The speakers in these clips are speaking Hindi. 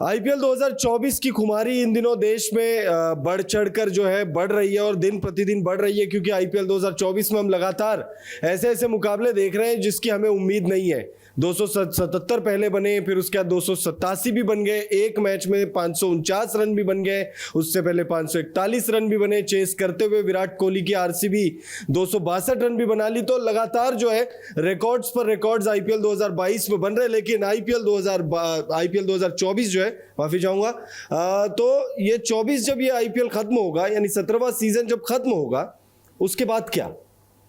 आईपीएल 2024 की खुमारी इन दिनों देश में बढ़ चढ़कर जो है बढ़ रही है और दिन प्रतिदिन बढ़ रही है, क्योंकि आईपीएल 2024 में हम लगातार ऐसे ऐसे मुकाबले देख रहे हैं जिसकी हमें उम्मीद नहीं है। 277 पहले बने, फिर उसके बाद 287 भी बन गए, एक मैच में 549 रन भी बन गए, उससे पहले 541 रन भी बने। चेस करते हुए विराट कोहली की आरसीबी 262 रन भी बना ली। तो लगातार जो है रिकॉर्ड्स पर रिकॉर्ड्स आईपीएल 2022 में बन रहे हैं, लेकिन आईपीएल 2024 जो है, माफी चाहूंगा, तो ये 24 जब ये आईपीएल खत्म होगा, यानी 17वां सीजन जब खत्म होगा, उसके बाद क्या?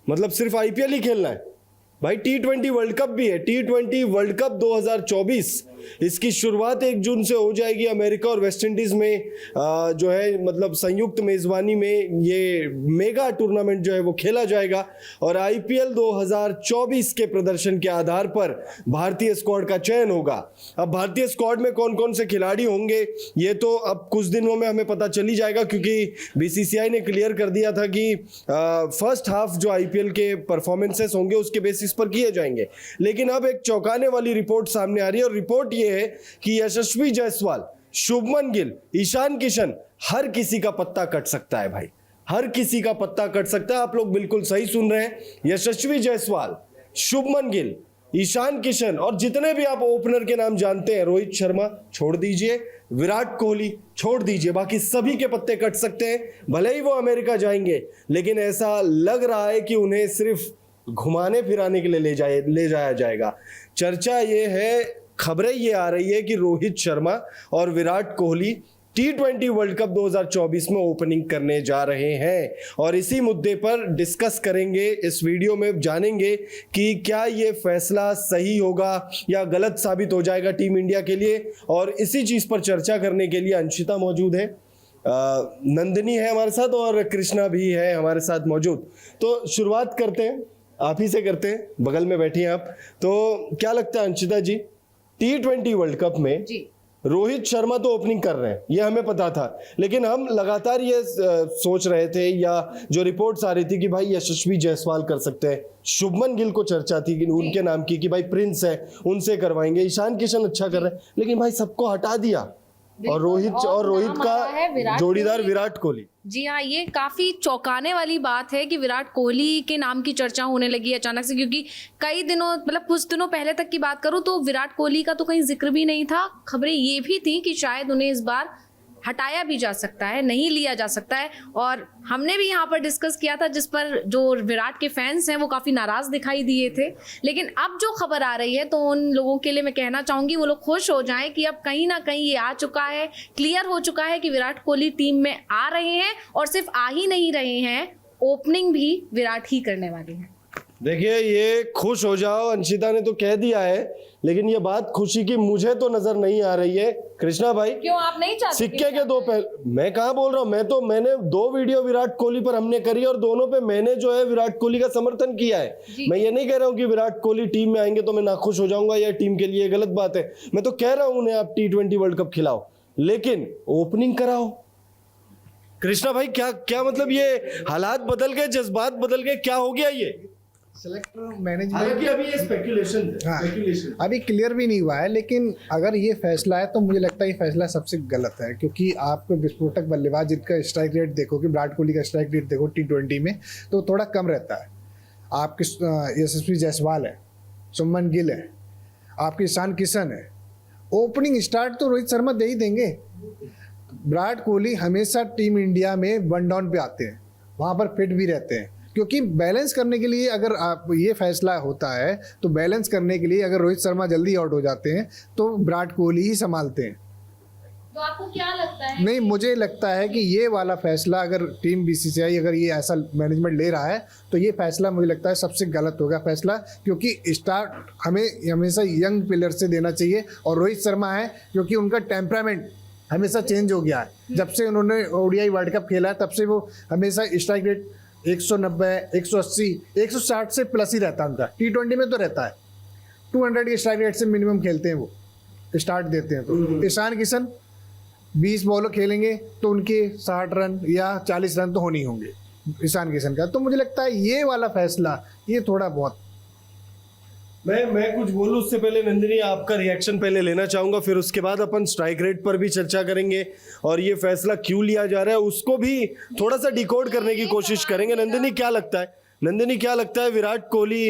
मतलब सिर्फ आईपीएल ही खेलना है भाई? T20 वर्ल्ड कप भी है। T20 वर्ल्ड कप 2024 इसकी शुरुआत 1 जून से हो जाएगी। अमेरिका और वेस्ट इंडीज में जो है मतलब संयुक्त मेजबानी में ये मेगा टूर्नामेंट जो है वो खेला जाएगा और आईपीएल 2024 के प्रदर्शन के आधार पर भारतीय स्क्वाड का चयन होगा। अब भारतीय स्क्वाड में कौन कौन से खिलाड़ी होंगे ये तो अब कुछ दिनों में हमें पता चल ही जाएगा, क्योंकि बीसीसीआई ने क्लियर कर दिया था कि फर्स्ट हाफ जो आईपीएल के परफॉर्मेंसेस होंगे उसके बेसिस पर किए जाएंगे। लेकिन अब एक चौंकाने वाली रिपोर्ट सामने आ रही है और रिपोर्ट ये है कि यशस्वी जायसवाल, शुभमन गिल, ईशान किशन, हर किसी का पत्ता कट सकता है भाई, हर किसी का पत्ता कट सकता है। आप लोग बिल्कुल सही सुन रहे हैं। यशस्वी जायसवाल, शुभमन गिल, ईशान किशन और जितने भी आप ओपनर के नाम जानते हैं, रोहित शर्मा छोड़ दीजिए, विराट कोहली छोड़ दीजिए, बाकी सभी के पत्ते कट सकते हैं। भले ही वो अमेरिका जाएंगे, लेकिन ऐसा लग रहा है कि उन्हें सिर्फ घुमाने फिराने के लिए ले जाया जाएगा। चर्चा ये है, खबरें ये आ रही है कि रोहित शर्मा और Virat Kohli T20 world cup 2024 में ओपनिंग करने जा रहे हैं और इसी मुद्दे पर डिस्कस करेंगे इस वीडियो में। जानेंगे कि क्या ये फैसला सही होगा या गलत साबित हो जाएगा टीम इंडिया के लिए। और इसी चीज पर चर्चा करने के लिए अंशिता मौजूद है, नंदिनी है हमारे साथ और कृष्णा भी है हमारे साथ मौजूद। तो शुरुआत करते हैं, आप ही से करते हैं, बगल में बैठी हैं आप। तो क्या लगता है अंशिता जी, T20 वर्ल्ड कप में जी रोहित शर्मा तो ओपनिंग कर रहे हैं, ये हमें पता था, लेकिन हम लगातार ये सोच रहे थे या जो रिपोर्ट्स आ रही थी कि भाई यशस्वी जायसवाल कर सकते हैं, शुभमन गिल को चर्चा थी कि उनके नाम की कि भाई प्रिंस है उनसे करवाएंगे, ईशान किशन अच्छा कर रहे हैं, लेकिन भाई सबको हटा दिया और रोहित का जोड़ीदार विराट कोहली। जी हाँ, ये काफी चौंकाने वाली बात है कि विराट कोहली के नाम की चर्चा होने लगी अचानक से, क्योंकि कई दिनों मतलब कुछ दिनों पहले तक की बात करूं तो विराट कोहली का तो कहीं जिक्र भी नहीं था। खबरें ये भी थी कि शायद उन्हें इस बार हटाया भी जा सकता है, नहीं लिया जा सकता है। और हमने भी यहाँ पर डिस्कस किया था, जिस पर जो विराट के फैंस हैं वो काफ़ी नाराज दिखाई दिए थे। लेकिन अब जो खबर आ रही है तो उन लोगों के लिए मैं कहना चाहूँगी वो लोग खुश हो जाएं कि अब कहीं ना कहीं ये आ चुका है, क्लियर हो चुका है कि विराट कोहली टीम में आ रहे हैं और सिर्फ आ ही नहीं रहे हैं, ओपनिंग भी विराट ही करने वाले हैं। देखिए, ये खुश हो जाओ अंशिता ने तो कह दिया है, लेकिन ये बात खुशी की मुझे तो नजर नहीं आ रही है। कृष्णा भाई, क्यों आप नहीं चाहते? सिक्के के दो पहलू। मैं कहाँ बोल रहा हूँ, मैंने 2 वीडियो विराट कोहली पर हमने करी और दोनों पे मैंने जो है विराट कोहली का समर्थन किया है। मैं ये नहीं कह रहा हूँ कि विराट कोहली टीम में आएंगे तो मैं नाखुश हो जाऊंगा या टीम के लिए गलत बात है। मैं तो कह रहा हूँ उन्हें आप T20 वर्ल्ड कप खिलाओ, लेकिन ओपनिंग कराओ। कृष्णा भाई, क्या मतलब, ये हालात बदल गए, जज्बात बदल गए, क्या हो गया? ये सेलेक्टर मैनेजमेंट अभी ये स्पेकुलेशन अभी क्लियर भी नहीं हुआ है, लेकिन अगर ये फैसला है तो मुझे लगता है ये फैसला सबसे गलत है, क्योंकि आपको विस्फोटक बल्लेबाज जिनका स्ट्राइक रेट देखो कि विराट कोहली का स्ट्राइक रेट देखो T20 में तो थोड़ा कम रहता है। आपके यशस्वी जायसवाल है, शुभमन गिल है, आपके ईशान किशन है, ओपनिंग स्टार्ट तो रोहित शर्मा दे ही देंगे। विराट कोहली हमेशा टीम इंडिया में 1 डाउन पे आते हैं, वहाँ पर फिट भी रहते हैं, क्योंकि बैलेंस करने के लिए अगर आप ये फैसला होता है तो बैलेंस करने के लिए अगर रोहित शर्मा जल्दी आउट हो जाते हैं तो विराट कोहली ही संभालते हैं। तो आपको क्या लगता है? नहीं, मुझे लगता है कि ये वाला फैसला अगर टीम बीसीसीआई अगर ये ऐसा मैनेजमेंट ले रहा है तो ये फैसला मुझे लगता है सबसे गलत होगा फैसला, क्योंकि स्टार्ट हमें हमेशा यंग प्लेयर से देना चाहिए। और रोहित शर्मा है क्योंकि उनका टेम्परामेंट हमेशा चेंज हो गया है, जब से उन्होंने ODI वर्ल्ड कप खेला है तब से वो हमेशा स्ट्राइक रेट 190, 180, 160 से प्लस ही रहता है उनका। T20 में तो रहता है 200 के स्ट्राइक रेट से मिनिमम खेलते हैं, वो स्टार्ट देते हैं। तो ईशान किशन 20 बॉल खेलेंगे तो उनके 60 रन या 40 रन तो होने ही होंगे ईशान किशन का। तो मुझे लगता है ये वाला फैसला ये थोड़ा बहुत मैं कुछ बोलूं उससे पहले नंदिनी आपका रिएक्शन पहले लेना चाहूंगा, फिर उसके बाद अपन स्ट्राइक रेट पर भी चर्चा करेंगे और ये फैसला क्यों लिया जा रहा है उसको भी थोड़ा सा डिकोड करने की कोशिश करेंगे। नंदिनी क्या लगता है, नंदिनी क्या लगता है विराट कोहली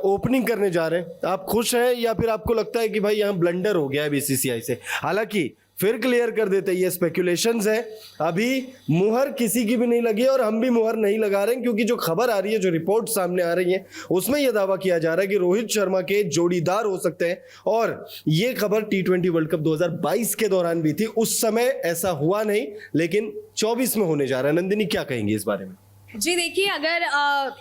ओपनिंग करने जा रहे हैं, आप खुश हैं या फिर आपको लगता है कि भाई यहाँ ब्लंडर हो गया है बीसीसीआई से? हालांकि फिर क्लियर कर देते ये स्पेकुलेशंस है, अभी मुहर किसी की भी नहीं लगी और हम भी मुहर नहीं लगा रहे हैं, क्योंकि जो खबर आ रही है, जो रिपोर्ट सामने आ रही है, उसमें यह दावा किया जा रहा है कि रोहित शर्मा के जोड़ीदार हो सकते हैं। और ये खबर T20 वर्ल्ड कप 2022 के दौरान भी थी, उस समय ऐसा हुआ नहीं, लेकिन 24 में होने जा रहा है। नंदिनी क्या कहेंगे इस बारे में? जी देखिए, अगर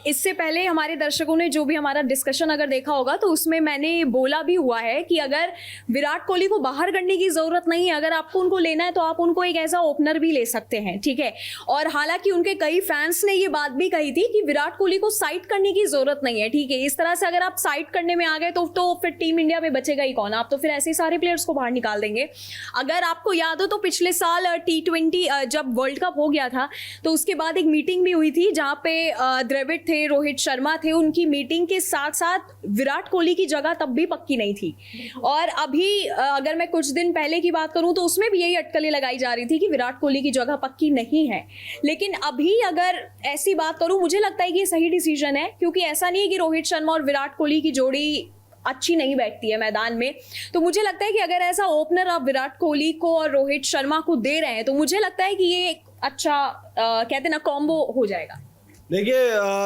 इससे पहले हमारे दर्शकों ने जो भी हमारा डिस्कशन अगर देखा होगा तो उसमें मैंने बोला भी हुआ है कि अगर विराट कोहली को बाहर करने की ज़रूरत नहीं है, अगर आपको उनको लेना है तो आप उनको एक ऐसा ओपनर भी ले सकते हैं, ठीक है। और हालांकि उनके कई फैंस ने ये बात भी कही थी कि विराट कोहली को साइड करने की ज़रूरत नहीं है, ठीक है। इस तरह से अगर आप साइड करने में आ गए तो फिर टीम इंडिया में बचेगा ही कौन? आप तो फिर ऐसे सारे प्लेयर्स को बाहर निकाल देंगे। अगर आपको याद हो तो पिछले साल T20 जब वर्ल्ड कप हो गया था तो उसके बाद एक मीटिंग भी हुई थी जहां पे द्रविड़ थे, रोहित शर्मा थे। उनकी मीटिंग के साथ साथ विराट कोहली की जगह तब भी पक्की नहीं थी। और अभी अगर मैं कुछ दिन पहले की बात करूं तो उसमें भी यही अटकलें लगाई जा रही थी कि विराट कोहली की जगह पक्की नहीं है। लेकिन अभी अगर ऐसी बात करूं, मुझे लगता है कि ये सही डिसीजन है, क्योंकि ऐसा नहीं है कि रोहित शर्मा और विराट कोहली की जोड़ी अच्छी नहीं बैठती है मैदान में। तो मुझे लगता है कि अगर ऐसा ओपनर आप विराट कोहली को और रोहित शर्मा को दे रहे हैं तो मुझे लगता है कि ये एक अच्छा कहते हैं ना कॉम्बो हो जाएगा। देखिए,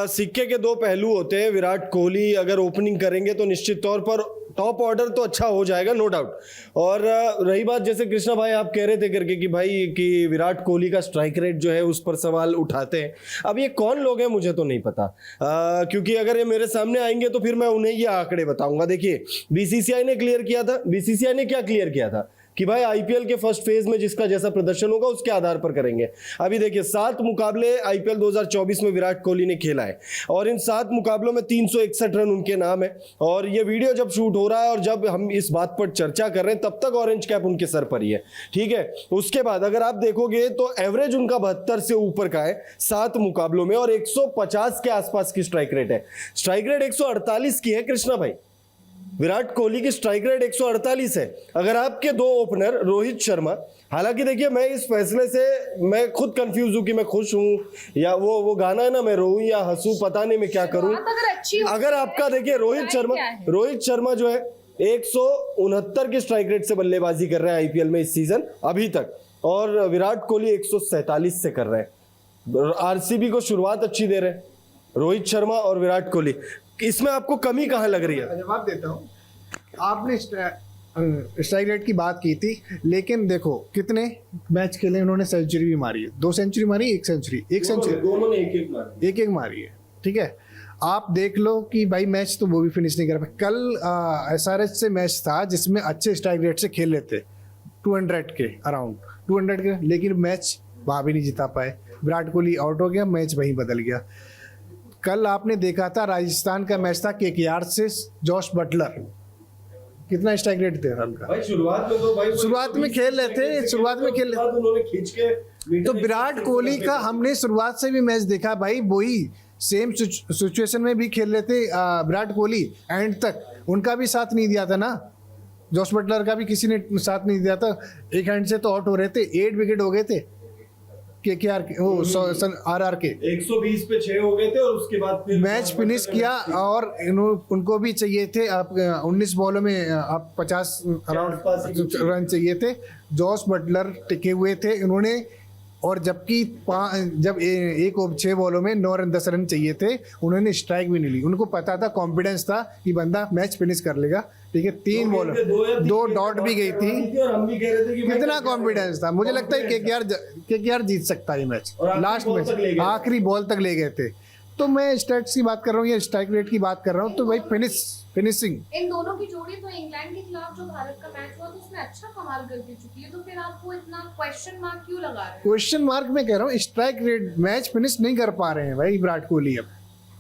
सिक्के के दो पहलू होते हैं। विराट कोहली अगर ओपनिंग करेंगे तो निश्चित तौर पर टॉप ऑर्डर तो अच्छा हो जाएगा, नो डाउट। और रही बात, जैसे कृष्णा भाई आप कह रहे थे करके कि भाई कि विराट कोहली का स्ट्राइक रेट जो है उस पर सवाल उठाते हैं। अब ये कौन लोग हैं मुझे तो नहीं पता, क्योंकि अगर ये मेरे सामने आएंगे तो फिर मैं उन्हें ये आंकड़े बताऊंगा। देखिए, बीसीसीआई ने क्लियर किया था, बीसीसीआई ने क्या क्लियर किया था कि भाई आईपीएल के फर्स्ट फेज में जिसका जैसा प्रदर्शन होगा उसके आधार पर करेंगे। अभी देखिए, 7 मुकाबले आईपीएल 2024 में विराट कोहली ने खेला है और इन 7 मुकाबलों में 361 रन उनके नाम है। और ये वीडियो जब शूट हो रहा है और जब हम इस बात पर चर्चा कर रहे हैं तब तक ऑरेंज कैप उनके सर पर ही है, ठीक है। उसके बाद अगर आप देखोगे तो एवरेज उनका 72 से ऊपर का है 7 मुकाबलों में और 150 के आसपास की स्ट्राइक रेट है। स्ट्राइक रेट 148 की है कृष्णा भाई, विराट कोहली की स्ट्राइक रेट 148 है। अगर आपके दो ओपनर रोहित शर्मा, हालांकि देखिए मैं इस फैसले से मैं खुद कंफ्यूज हूं कि मैं खुश हूं या वो गाना है ना, मैं रोऊं या हंसूं, पता नहीं मैं क्या करूं। अगर आपका देखिए रोहित शर्मा जो है 169 के स्ट्राइक रेट से बल्लेबाजी कर रहे हैं आईपीएल में इस सीजन अभी तक, और विराट कोहली 147 से कर रहे हैं। आरसीबी को शुरुआत अच्छी दे रहे हैं रोहित शर्मा और विराट कोहली। इसमें आपको कमी कहाँ लग रही है? जवाब देता हूँ। आपने स्ट्राइक रेट की बात की थी, लेकिन देखो कितने मैच खेले उन्होंने, सेंचुरी भी मारी है, 2 सेंचुरी मारी, एक सेंचुरी दोनों ने एक मारी है, ठीक है। आप देख लो कि भाई मैच तो वो भी फिनिश नहीं कर पाए। कल एसआरएच से मैच था जिसमें अच्छे स्ट्राइक रेट से खेल लेते 200 के अराउंड 200 के, लेकिन मैच वहाँ भी नहीं जिता पाए। विराट कोहली आउट हो गया, मैच वहीं बदल गया। कल आपने देखा था राजस्थान का मैच था केकेआर से, जॉश बटलर कितना स्ट्राइक रेट थे उनका भाई? शुरुआत में खेल रहे थे, उन्होंने खींच के। तो विराट कोहली का हमने शुरुआत से भी मैच देखा भाई, वही सेम सिचुएशन में भी खेल रहे थे विराट कोहली, एंड तक उनका भी साथ नहीं दिया था ना, जॉश बटलर का भी किसी ने साथ नहीं दिया था। एक हैंड से तो आउट हो रहे थे, 8 विकेट हो गए थे केकेआर के, आरआर के 120 पे 6 हो गए थे और उसके बाद फिर मैच फिनिश किया। और उनको भी चाहिए थे आप 19 बॉलों में आप 50 अराउंड रन चाहिए थे। जॉस बटलर टिके हुए थे इन्होंने, और जबकि जब 6 बॉलों में 9 रन 10 रन चाहिए थे, उन्होंने स्ट्राइक भी नहीं ली। उनको पता था, कॉन्फिडेंस था कि बंदा मैच फिनिश कर लेगा, ठीक है। 3 बॉल 2 डॉट भी गई थी, और हम भी कह रहे थे कि कितना कॉन्फिडेंस था। मुझे लगता है केकेआर जीत सकता है ये मैच, लास्ट मैच आखिरी बॉल तक ले गए थे। तो मैं स्टैट्स की बात कर रहा हूँ या स्ट्राइक रेट की बात कर रहा हूँ, तो भाई फिनिशिंग इन दोनों की जोड़ी तो इंग्लैंड के खिलाफ जो भारत का मैच हुआ तो उसमें अच्छा कमाल करके चुकी है, तो फिर आपको इतना क्वेश्चन मार्क क्यों लगा रहे हैं? क्वेश्चन मार्क में कह रहा हूँ, स्ट्राइक रेट मैच फिनिश नहीं कर पा रहे हैं भाई विराट कोहली। अब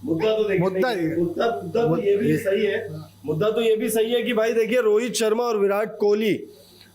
मुद्दा तो ये भी सही है, मुद्दा तो ये भी सही है कि भाई देखिए रोहित शर्मा और विराट कोहली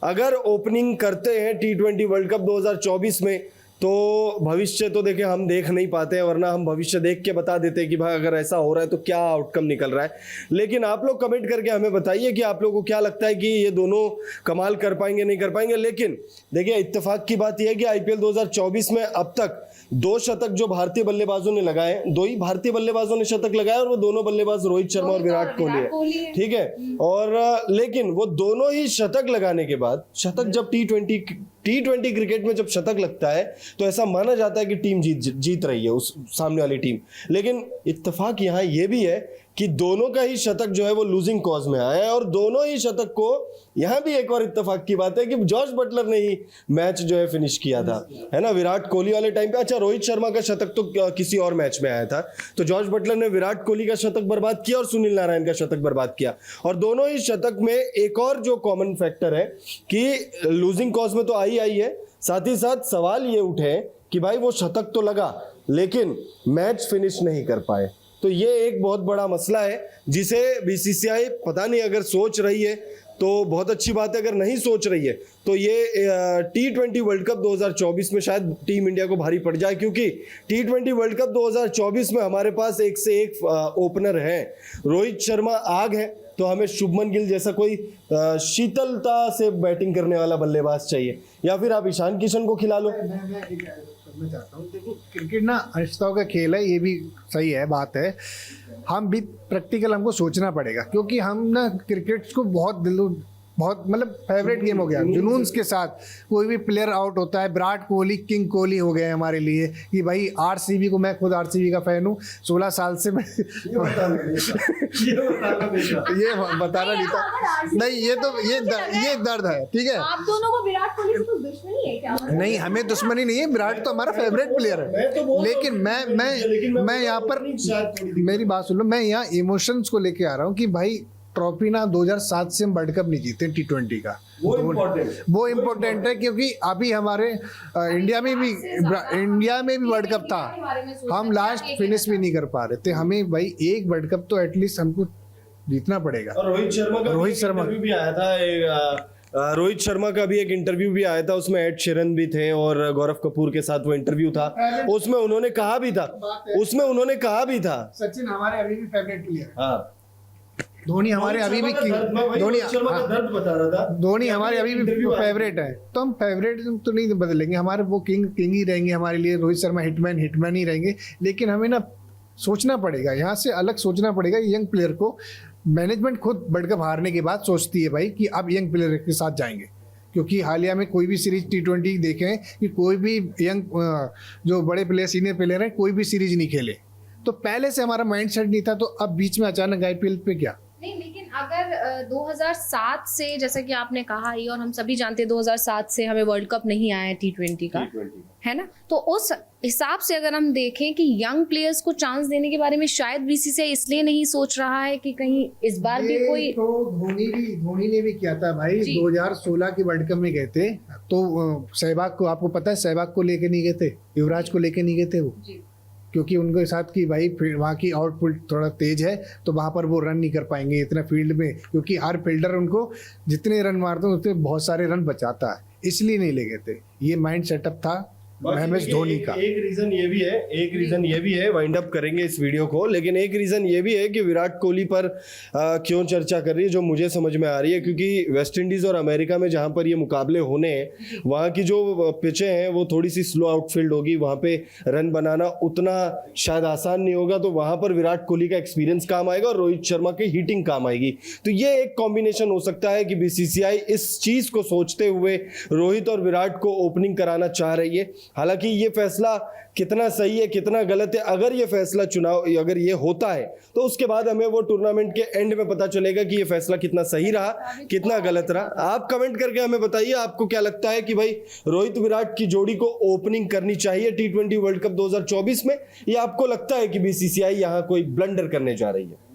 अगर ओपनिंग करते हैं T20 वर्ल्ड कप 2024 में तो भविष्य तो देखिए हम देख नहीं पाते हैं, वरना हम भविष्य देख के बता देते हैं कि भाई अगर ऐसा हो रहा है तो क्या आउटकम निकल रहा है। लेकिन आप लोग कमेंट करके हमें बताइए कि आप लोगों को क्या लगता है कि ये दोनों कमाल कर पाएंगे नहीं कर पाएंगे। लेकिन देखिए इत्तेफाक की बात यह है कि आईपीएल 2024 में अब तक 2 शतक जो भारतीय बल्लेबाजों ने लगाए, 2 ही भारतीय बल्लेबाजों ने शतक लगाए और वो दोनों बल्लेबाज रोहित शर्मा और विराट कोहली है, ठीक है। और लेकिन वो दोनों ही शतक लगाने के बाद, शतक जब टी20 क्रिकेट में जब शतक लगता है तो ऐसा माना जाता है कि टीम जीत रही है, उस सामने वाली टीम। लेकिन इत्तेफाक यहाँ ये भी है कि दोनों का ही शतक जो है वो लूजिंग कॉज में आया है, और दोनों ही शतक को यहाँ भी एक और इत्तेफाक की बात है कि जॉर्ज बटलर ने ही मैच जो है फिनिश किया था, है ना, विराट कोहली वाले टाइम पे। अच्छा, रोहित शर्मा का शतक तो किसी और मैच में आया था, तो जॉर्ज बटलर ने विराट कोहली का शतक बर्बाद किया और सुनील नारायण का शतक बर्बाद किया। और दोनों ही शतक में एक और जो कॉमन फैक्टर है कि लूजिंग कॉज में तो आई है, साथ ही साथ सवाल ये उठे कि भाई वो शतक तो लगा लेकिन मैच फिनिश नहीं कर पाए। तो ये एक बहुत बड़ा मसला है जिसे बीसीसीआई पता नहीं, अगर सोच रही है तो बहुत अच्छी बात है, अगर नहीं सोच रही है तो ये टी20 वर्ल्ड कप 2024 में शायद टीम इंडिया को भारी पड़ जाए, क्योंकि टी20 वर्ल्ड कप 2024 में हमारे पास एक से एक ओपनर है। रोहित शर्मा आग है, तो हमें शुभमन गिल जैसा कोई शीतलता से बैटिंग करने वाला बल्लेबाज चाहिए, या फिर आप ईशान किशन को खिला लो। मैं चाहता हूँ, देखो क्रिकेट ना अनिश्चितताओं का खेल है, ये भी सही है, बात है। हम भी प्रैक्टिकल हमको सोचना पड़ेगा, क्योंकि हम ना क्रिकेट को बहुत मतलब फेवरेट गेम हो गया, जुनून के साथ कोई भी प्लेयर आउट होता है। विराट कोहली किंग कोहली हो गए हमारे लिए कि भाई आरसीबी को, मैं खुद आरसीबी का फैन हूँ, 16 साल से मैं ये बताना नहीं था, नहीं ये दर्द है, ठीक है। आप दोनों को विराट कोहली से तो दुश्मनी है क्या? नहीं, हमें दुश्मनी नहीं है, विराट तो हमारा फेवरेट प्लेयर है। लेकिन मैं यहाँ पर, मेरी बात सुन लो, मैं यहाँ इमोशंस को लेके आ रहा हूँ कि भाई ट्रॉफी ना 2007 से हम वर्ल्ड कप नहीं जीते टी20 का, वो इम्पोर्टेंट है, क्योंकि अभी हमारे इंडिया में भी वर्ल्ड कप था, हम लास्ट फिनिश भी नहीं कर पा रहे थे। हमें भाई एक वर्ल्ड कप तो एटलीस्ट हमको जीतना पड़ेगा। और रोहित शर्मा भी आया था, रोहित शर्मा का भी एक इंटरव्यू भी आया था, उसमें एड शेरन भी थे और गौरव कपूर के साथ वो इंटरव्यू था। उसमें उन्होंने कहा भी था, सचिन हमारे अभी भी फेवरेट प्लेयर है, हाँ, धोनी हमारे अभी भी धोनी हमारे अभी भी फेवरेट है। तो हम फेवरेट तो नहीं बदलेंगे, हमारे वो किंग ही रहेंगे हमारे लिए। रोहित शर्मा हिटमैन ही रहेंगे। लेकिन हमें ना सोचना पड़ेगा, यहाँ से अलग सोचना पड़ेगा। यंग प्लेयर को मैनेजमेंट खुद वर्ल्ड कप हारने के बाद सोचती है भाई कि अब यंग प्लेयर के साथ जाएंगे, क्योंकि हालिया में कोई भी सीरीज टी20 देखें कि कोई भी यंग जो बड़े प्लेयर सीनियर प्लेयर हैं कोई भी सीरीज नहीं खेले। तो पहले से हमारा माइंड सेट नहीं था, तो अब बीच में अचानक आईपीएल पे क्या नहीं। लेकिन अगर 2007 से, जैसा कि आपने कहा ही और हम सभी जानते हैं 2007 से हमें वर्ल्ड कप नहीं आया टी20 का, है ना, तो उस हिसाब से अगर हम देखें कि यंग प्लेयर्स को चांस देने के बारे में शायद बीसीसीआई इसलिए नहीं सोच रहा है कि कहीं इस बार भी कोई, तो धोनी ने भी किया था भाई। 2016 के वर्ल्ड कप में गए थे, तो सहवाग को, आपको पता है सहवाग को लेके नहीं गए थे, युवराज को लेके नहीं गए थे वो, क्योंकि उनके साथ कि भाई वहाँ की आउटपुट थोड़ा तेज है, तो वहाँ पर वो रन नहीं कर पाएंगे इतना फील्ड में, क्योंकि हर फील्डर उनको जितने रन मारते हैं उतने बहुत सारे रन बचाता है, इसलिए नहीं ले गए थे। ये माइंड सेटअप था MS धोनी का। एक रीजन ये भी है, वाइंड अप करेंगे इस वीडियो को, लेकिन एक रीजन ये भी है कि विराट कोहली पर क्यों चर्चा कर रही है, जो मुझे समझ में आ रही है, क्योंकि वेस्ट इंडीज और अमेरिका में जहां पर ये मुकाबले होने हैं, वहां की जो पिचें हैं वो थोड़ी सी स्लो आउटफील्ड होगी, वहां पे रन बनाना उतना शायद आसान नहीं होगा, तो वहां पर विराट कोहली का एक्सपीरियंस काम आएगा और रोहित शर्मा की हिटिंग काम आएगी। तो ये एक कॉम्बिनेशन हो सकता है कि बीसीसीआई इस चीज को सोचते हुए रोहित और विराट को ओपनिंग कराना चाह रही है। हालांकि ये फैसला कितना सही है कितना गलत है, अगर ये फैसला अगर ये होता है तो उसके बाद हमें वो टूर्नामेंट के एंड में पता चलेगा कि ये फैसला कितना सही रहा कितना गलत रहा। आप कमेंट करके हमें बताइए आपको क्या लगता है कि भाई रोहित विराट की जोड़ी को ओपनिंग करनी चाहिए टी20 वर्ल्ड कप 2024 में, या आपको लगता है कि बीसीसीआई यहां कोई ब्लंडर करने जा रही है।